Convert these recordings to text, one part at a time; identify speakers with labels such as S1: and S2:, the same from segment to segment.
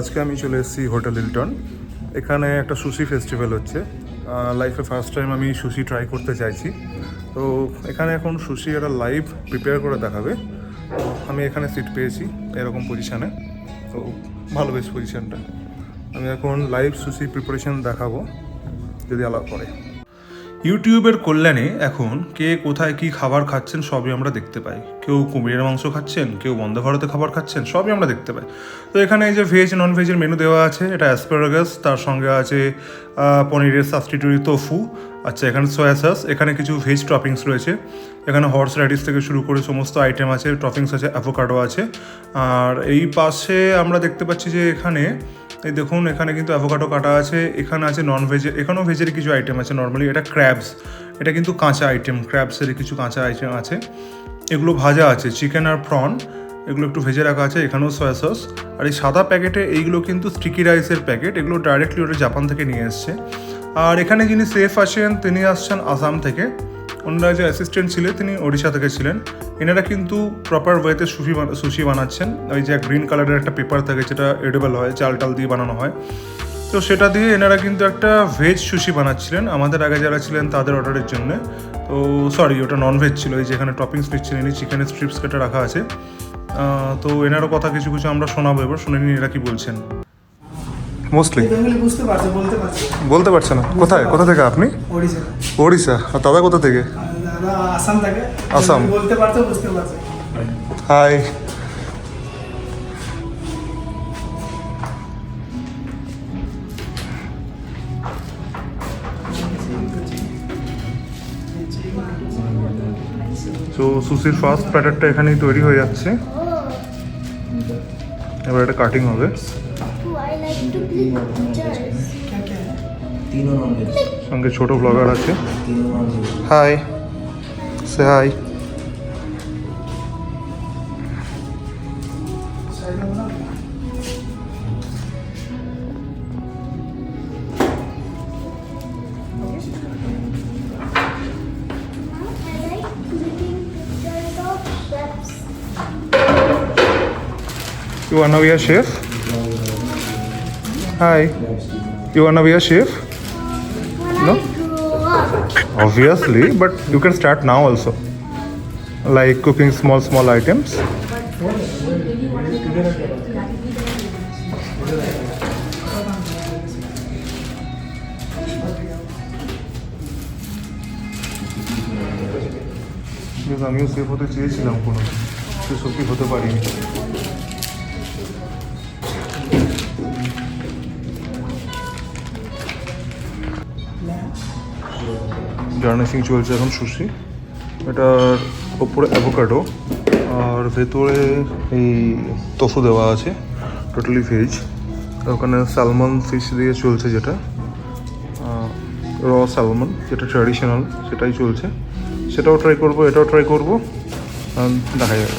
S1: আজকে আমি চলে এসেছি হোটেল হিলটন। এখানে একটা সুশি ফেস্টিভ্যাল হচ্ছে। লাইফে ফার্স্ট টাইম আমি সুশি ট্রাই করতে চাইছি। তো এখানে এখন সুশি একটা লাইভ প্রিপেয়ার করে দেখাবে। তো আমি এখানে সিট পেয়েছি এরকম পজিশানে। তো ভালো বেশ পজিশানটা। আমি এখন লাইভ সুশি প্রিপারেশন দেখাবো যদি অ্যালাউ করে। ইউটিউবের কল্যাণে এখন কে কোথায় কী খাবার খাচ্ছেন সবই আমরা দেখতে পাই। কেউ কুমিরের মাংস খাচ্ছেন, কেউ বন্দে ভারতে খাবার খাচ্ছেন, সবই আমরা দেখতে পাই। তো এখানে এই যে ভেজ নন ভেজের মেনু দেওয়া আছে, এটা অ্যাসপারাগাস, তার সঙ্গে আছে পনিরের সাবস্টিটিউট তোফু, আচ্ছা এখানে সয়া সস, এখানে কিছু ভেজ টপিংস রয়েছে, এখানে হর্স র্যাডিশ থেকে শুরু করে সমস্ত আইটেম আছে, টপিংস আছে, অ্যাভোকাডো আছে। আর এই পাশে আমরা দেখতে পাচ্ছি যে এখানে এই দেখুন এখানে কিন্তু অ্যাভোকাডো কাটা আছে, এখানে আছে নন ভেজের, এখানেও ভেজের কিছু আইটেম আছে। নর্মালি এটা ক্র্যাবস, এটা কিন্তু কাঁচা আইটেম, ক্র্যাবসের কিছু কাঁচা আইটেম আছে, এগুলো ভাজা আছে, চিকেন আর প্রন এগুলো একটু ভেজে রাখা আছে, এখানেও সয়া সস। আর এই সাদা প্যাকেটে এইগুলো কিন্তু স্টিকি রাইসের প্যাকেট, এগুলো ডাইরেক্টলি ওটা জাপান থেকে নিয়ে এসছে। আর এখানে যিনি সেফ আছেন তিনি আসছেন আসাম থেকে, ওনারা যে অ্যাসিস্ট্যান্ট ছিলেন তিনি ওড়িশা থেকে ছিলেন। এনারা কিন্তু প্রপার ওয়েতে সুশি বানাচ্ছেন। ওই যে গ্রিন কালারের একটা পেপার থাকে যেটা এডেবল হয়, চাল টাল দিয়ে বানানো হয়, তো সেটা দিয়ে এনারা কিন্তু একটা ভেজ সুশি বানাচ্ছিলেন আমাদের আগে যারা ছিলেন তাদের অর্ডারের জন্য। তো সরি, ওটা নন ভেজ ছিল। এই যেখানে টপিংস নিচ্ছেন ইনি, চিকেনের স্ট্রিপস কেটে রাখা আছে। তো এনারও কথা কিছু কিছু আমরা শোনাবো, এবার শুনে নিন এরা কি বলছেন। মোস্টলি বলতে পারছে না। কোথা থেকে আপনি? ওড়িশা। আর দাদা কোথা থেকে?
S2: আসাম থেকে।
S1: আসাম।
S2: বলতে পারছে, বুঝতে পারছে।
S1: হাই। তো সুশির ফার্স্ট প্যাটারটা এখানেই তৈরি হয়ে যাচ্ছে, এবার এটা কাটিং হবে। সঙ্গে ছোট ব্লগার আছে। Hi, say hi. You wanna be a chef? Hi. You wanna be a chef? No? Obviously, but you can start now also. Like cooking small items. আমিও সেফ হতে চেয়েছিলাম, কোনো সত্যি হতে পারিনি। গার্নিশিং চলছে এখন সুশি, এটার ওপরে অ্যাভোকাডো আর ভেতরে এই তোফু দেওয়া আছে, টোটালি ভেজ। ওখানে স্যালমন ফিশ দিয়ে চলছে, যেটা র স্যালমন, যেটা ট্র্যাডিশনাল সেটাই চলছে, সেটাও ট্রাই করবো, এটাও ট্রাই করবো, দেখা যাবে।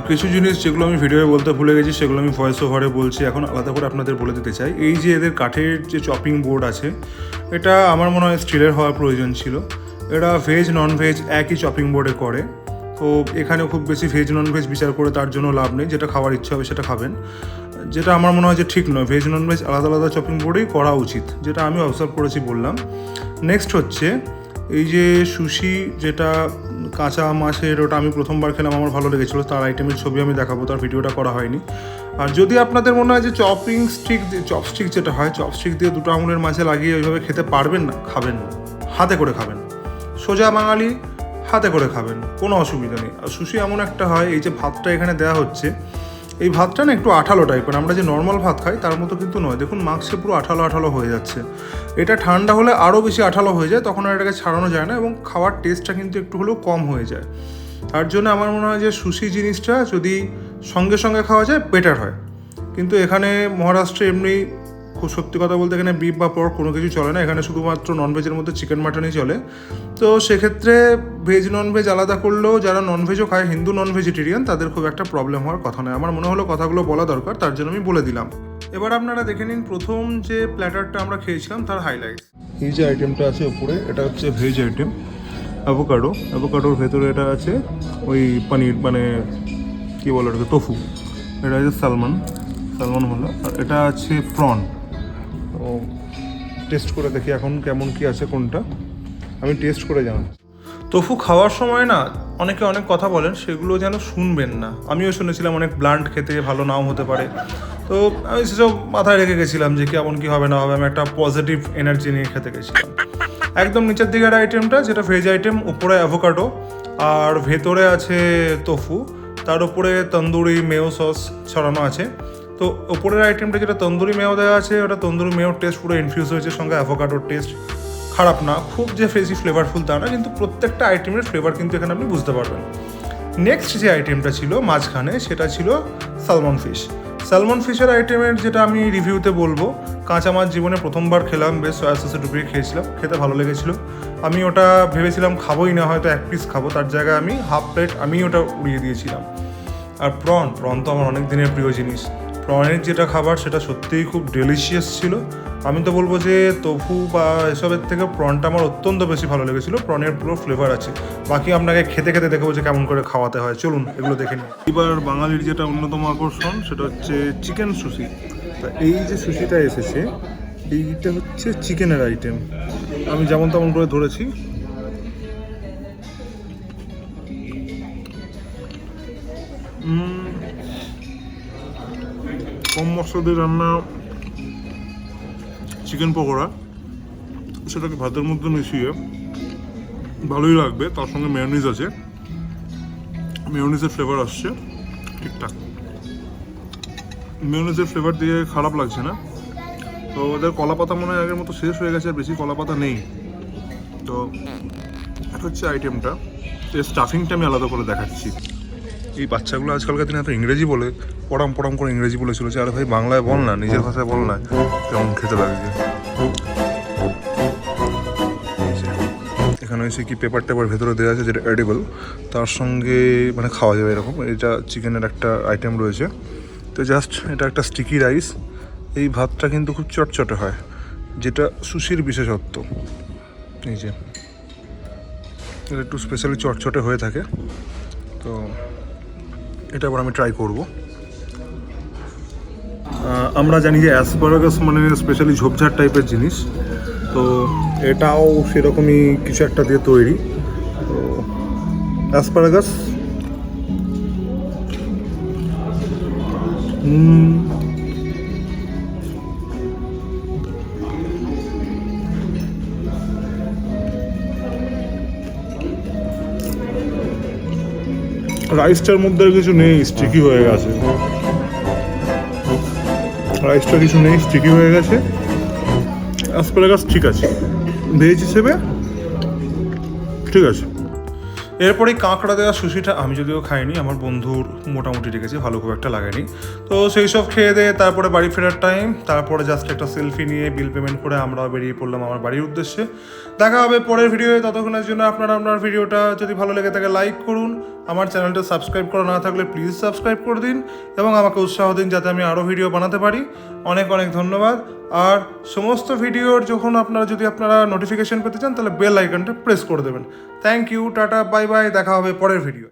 S1: কিছু জিনিস যেগুলো আমি ভিডিওয়ে বলতে ভুলে গেছি সেগুলো আমি ভয়েস ওভারে বলছি, এখন আলাদা করে আপনাদের বলে দিতে চাই। এই যে এদের কাঠের যে চপিং বোর্ড আছে, এটা আমার মনে হয় স্টিলের হওয়ার প্রয়োজন ছিল। এরা ভেজ নন ভেজ একই চপিং বোর্ডে করে, তো এখানে খুব বেশি ভেজ নন ভেজ বিচার করে তার জন্য লাভ নেই, যেটা খাওয়ার ইচ্ছা হবে সেটা খাবেন, যেটা আমার মনে হয় যে ঠিক নয়। ভেজ নন ভেজ আলাদা আলাদা চপিং বোর্ডেই করা উচিত, যেটা আমি অবজার্ভ করেছি বললাম। নেক্সট হচ্ছে এই যে সুশি, যেটা কাঁচা মাছের, ওটা আমি প্রথমবার খেলাম, আমার ভালো লেগেছিলো। তার আইটেমের ছবি আমি দেখাবো, তার ভিডিওটা করা হয়নি। আর যদি আপনাদের মনে হয় যে চপস্টিক যেটা হয়, চপস্টিক দিয়ে দুটো আঙুলের মাঝে লাগিয়ে ওইভাবে খেতে পারবেন না, খাবেন না, হাতে করে খাবেন। সোজা বাঙালি, হাতে করে খাবেন, কোনো অসুবিধা নেই। আর সুশি এমন একটা হয়, এই যে ভাতটা এখানে দেওয়া হচ্ছে, এই ভাতটা না একটু আঠালো টাইপের, আমরা যে নর্মাল ভাত খাই তার মতো কিন্তু নয়। দেখুন মাংসে পুরো আঠালো হয়ে যাচ্ছে। এটা ঠান্ডা হলে আরও বেশি আঠালো হয়ে যায়, তখন আর এটাকে ছাড়ানো যায় না এবং খাওয়ার টেস্টটা কিন্তু একটু হলেও কম হয়ে যায়। তার জন্য আমার মনে হয় যে সুশি জিনিসটা যদি সঙ্গে সঙ্গে খাওয়া যায় বেটার হয়। কিন্তু এখানে মহারাষ্ট্রে এমনি খুব সত্যি কথা বলতে এখানে বিফ বা পর্ক কোনো কিছু চলে না, এখানে শুধুমাত্র ননভেজের মধ্যে চিকেন মাটনই চলে। তো সেক্ষেত্রে ভেজ ননভেজ আলাদা করলেও যারা ননভেজও খায়, হিন্দু নন ভেজিটেরিয়ান, তাদের খুব একটা প্রবলেম হওয়ার কথা নয়। আমার মনে হলো কথাগুলো বলা দরকার, তার জন্য আমি বলে দিলাম। এবার আপনারা দেখে নিন প্রথম যে প্ল্যাটারটা আমরা খেয়েছিলাম তার হাইলাইট। এই যে আইটেমটা আছে উপরে, এটা হচ্ছে ভেজ আইটেম, অ্যাভোকাডোর ভেতরে এটা আছে ওই পনির, মানে কী বলে ওটাকে, তোফু। এটা আছে সালমন হলো, আর এটা আছে প্রন। তো টেস্ট করে দেখি এখন কেমন কি আছে কোনটা, আমি টেস্ট করে জানাচ্ছি। তোফু খাওয়ার সময় না অনেকে অনেক কথা বলেন, সেগুলো যেন শুনবেন না। আমিও শুনেছিলাম অনেক ব্লান্ট, খেতে ভালো নাও হতে পারে। তো আমি সেসব মাথায় রেখে গেছিলাম যে কেমন কী হবে না হবে। আমি একটা পজিটিভ এনার্জি নিয়ে খেতে গেছিলাম। একদম নিচের দিকের আইটেমটা যেটা ভেজ আইটেম, উপরে অ্যাভোকাডো আর ভেতরে আছে তোফু, তার উপরে তন্দুরি মেয়ো সস ছড়ানো আছে। তো ওপরের আইটেমটা যেটা তন্দুরি মেয়ো দেওয়া আছে, ওটা তন্দুরি মেয়োর টেস্ট পুরো ইনফিউজ হয়েছে, সঙ্গে অ্যাভোকাডোর টেস্ট খারাপ না, খুব যে বেশি ফ্লেভারফুল তা না, কিন্তু প্রত্যেকটা আইটেমের ফ্লেভার কিন্তু এখানে আপনি বুঝতে পারবেন। নেক্সট যে আইটেমটা ছিল মাঝখানে, সেটা ছিল স্যালমন ফিশের আইটেমের যেটা আমি রিভিউতে বলবো, কাঁচা মাছ জীবনে প্রথমবার খেলাম, বেশ সয়া সসে ডুবিয়ে খেয়েছিলাম, খেতে ভালো লেগেছিলো। আমি ওটা ভেবেছিলাম খাবোই না, হয়তো এক পিস খাবো, তার জায়গায় আমি হাফ প্লেট আমি ওটা উড়িয়ে দিয়েছিলাম। আর প্রন তো আমার অনেক দিনের প্রিয় জিনিস। প্রনের যেটা খাবার সেটা সত্যিই খুব ডেলিশিয়াস ছিল। আমি তো বলবো যে তোফু বা এসবের থেকে প্রনটা আমার অত্যন্ত বেশি ভালো লেগেছিলো। প্রনের পুরো ফ্লেভার আছে। বাকি আপনাকে খেতে খেতে দেখাবো যে কেমন করে খাওয়াতে হয়, চলুন এগুলো দেখে নিই। এবার বাঙালির যেটা অন্যতম আকর্ষণ সেটা হচ্ছে চিকেন সুশি। তা এই যে সুশিটা এসেছে, এইটা হচ্ছে চিকেনের আইটেম। আমি যেমন তেমন করে ধরেছি। কম মশলা দিয়ে রান্না চিকেন পকোড়া, সেটাকে ভাতের মধ্যে মিশিয়ে ভালোই লাগবে। তার সঙ্গে মেয়োনিজ আছে, মেয়োনিজের ফ্লেভার আসছে ঠিকঠাক। মেয়োনিজের ফ্লেভার দিয়ে খারাপ লাগছে না। তো ওদের কলাপাতা মনে হয় আগের মতো শেষ হয়ে গেছে, আর বেশি কলাপাতা নেই। তো এটা হচ্ছে আইটেমটা। এই স্টাফিংটা আমি আলাদা করে দেখাচ্ছি। এই বাচ্চাগুলো আজকালকার দিনে এত ইংরেজি বলে, পড়াম করে ইংরেজি বলে চলেছে। আরে ভাই বাংলায় বল না, নিজের ভাষায় বল না, কেমন খেতে লাগছে। এখানে হচ্ছে কি পেপার টেপার ভেতরে দেওয়া আছে যেটা এডিবল, তার সঙ্গে মানে খাওয়া যাবে এরকম। এটা চিকেনের একটা আইটেম রয়েছে। তো জাস্ট এটা একটা স্টিকি রাইস। এই ভাতটা কিন্তু খুব চটচটে হয়, যেটা সুশির বিশেষত্ব। এই যে এটা একটু স্পেশালি চটচটে হয়ে থাকে। তো এটা আবার আমি ট্রাই করব। আমরা জানি যে অ্যাসপারাগাস মানে স্পেশালি ঝোপঝাড় টাইপের জিনিস, তো এটাও সেরকমই কিছু একটা দিয়ে তৈরি। তো অ্যাসপারাগাস রাইসটার মধ্যে কিছু নেই, স্টিকি হয়ে গেছে। রাইসটা কিছু নেই, স্টিকি হয়ে গেছে। অ্যাসপারাগাস ঠিক আছে, ভেজ হিসেবে ঠিক আছে। এরপরে কাঁকড়া দেওয়া সুশিটা আমি যদিও খাইনি, আমার বন্ধুর মোটামুটি রেখেছি, ভালো খুব একটা লাগেনি। তো সেই সব খেয়ে দিয়ে তারপরে বাড়ি ফেরার টাইম, তারপরে জাস্ট একটা সেলফি নিয়ে বিল পেমেন্ট করে আমরা বেরিয়ে পড়লাম আমার বাড়ির উদ্দেশ্যে। দেখা হবে পরের ভিডিওয়ে, ততক্ষণের জন্য আপনার ভিডিওটা যদি ভালো লেগে থাকে লাইক করুন, আমার চ্যানেলটা সাবস্ক্রাইব করা না থাকলে প্লিজ সাবস্ক্রাইব করে দিন এবং আমাকে উৎসাহ দিন যাতে আমি আরও ভিডিও বানাতে পারি। অনেক ধন্যবাদ। আর সমস্ত ভিডিওর যখন যদি আপনারা নোটিফিকেশন পেতে চান তাহলে বেল আইকনটা প্রেস করে দেবেন। Thank you, tata, bye bye, দেখা হবে পরের ভিডিও।